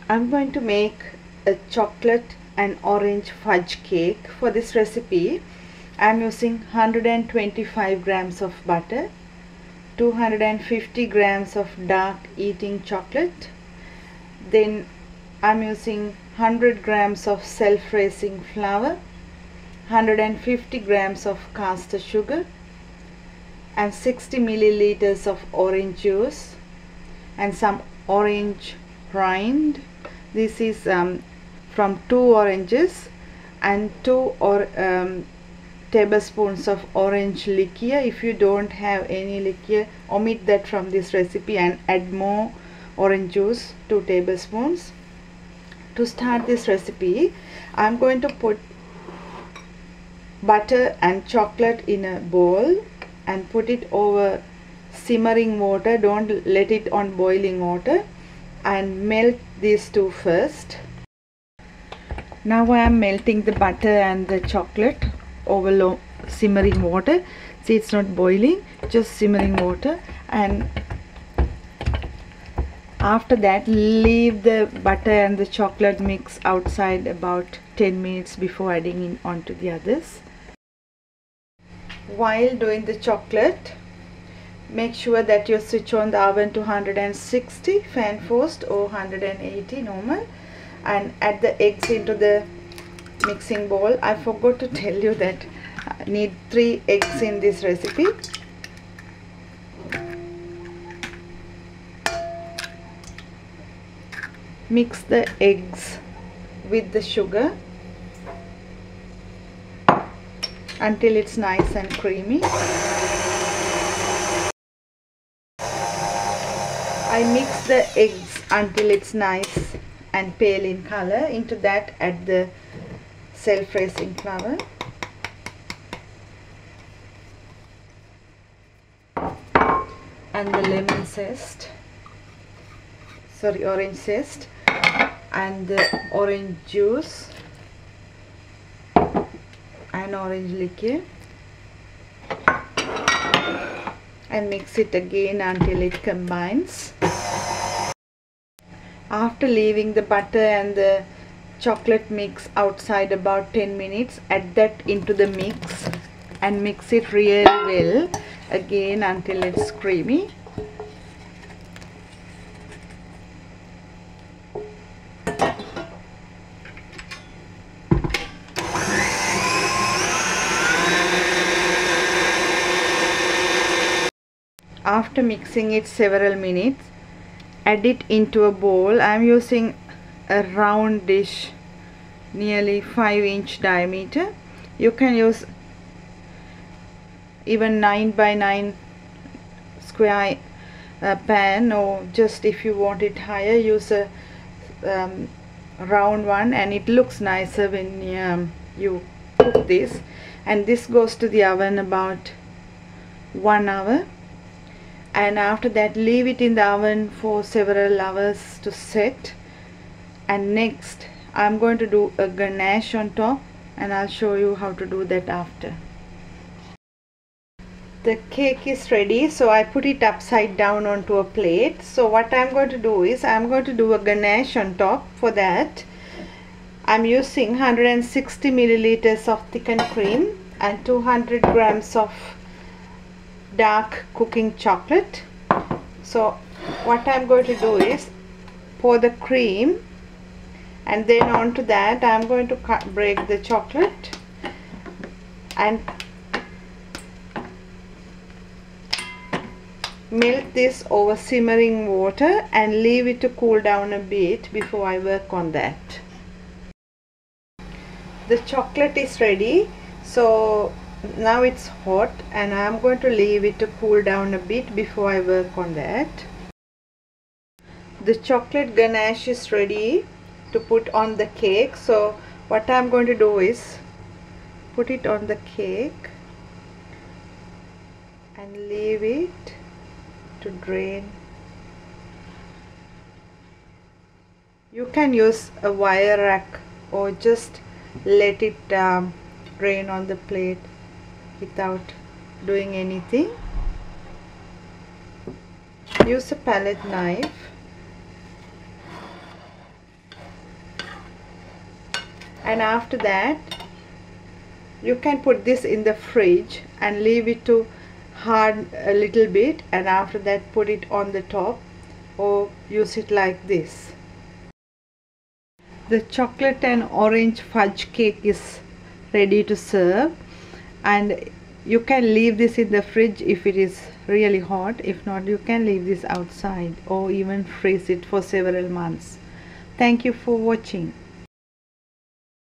I'm going to make a chocolate and orange fudge cake. For this recipe, I'm using 125 grams of butter, 250 grams of dark eating chocolate, then I'm using 100 grams of self-raising flour, 150 grams of caster sugar, and 60 milliliters of orange juice and some orange rind. This is from 2 oranges and 2 tablespoons of orange liqueur. If you don't have any liqueur, omit that from this recipe and add more orange juice, 2 tablespoons. To start this recipe, I'm going to put butter and chocolate in a bowl and put it over simmering water. Don't let it on boiling water, and melt these two first. Now I am melting the butter and the chocolate over simmering water. See, it's not boiling, just simmering water. And after that, leave the butter and the chocolate mix outside about 10 minutes before adding in onto the others. While doing the chocolate, make sure that you switch on the oven to 160 fan forced or 180 normal, and add the eggs into the mixing bowl. I forgot to tell you that I need 3 eggs in this recipe. Mix the eggs with the sugar until it's nice and creamy. I mix the eggs until it's nice and pale in color. Into that, add the self-raising flour, and the lemon zest, orange zest, and the orange juice and orange liqueur, and mix it again until it combines. After leaving the butter and the chocolate mix outside about 10 minutes, add that into the mix and mix it really well again until it's creamy. After mixing it several minutes, add it into a bowl. I am using a round dish nearly 5-inch diameter. You can use even 9 by 9 square pan, or just if you want it higher, use a round one, and it looks nicer when you cook this. And this goes to the oven about 1 hour, and after that leave it in the oven for several hours to set. And next I'm going to do a ganache on top, and I'll show you how to do that after. The cake is ready, so I put it upside down onto a plate. So what I'm going to do is I'm going to do a ganache on top. For that, I'm using 160 milliliters of thickened cream and 200 grams of dark cooking chocolate. So what I'm going to do is pour the cream, and then onto that I'm going to break the chocolate and melt this over simmering water and leave it to cool down a bit before I work on that. The chocolate is ready, so now it's hot, and I'm going to leave it to cool down a bit before I work on that. The chocolate ganache is ready to put on the cake. So what I'm going to do is put it on the cake and leave it to drain. You can use a wire rack or just let it drain on the plate without doing anything. Use a palette knife And after that you can put this in the fridge and leave it to hard a little bit, and after that put it on the top or use it like this. The chocolate and orange fudge cake is ready to serve, and you can leave this in the fridge if it is really hot. If not, you can leave this outside or even freeze it for several months. Thank you for watching.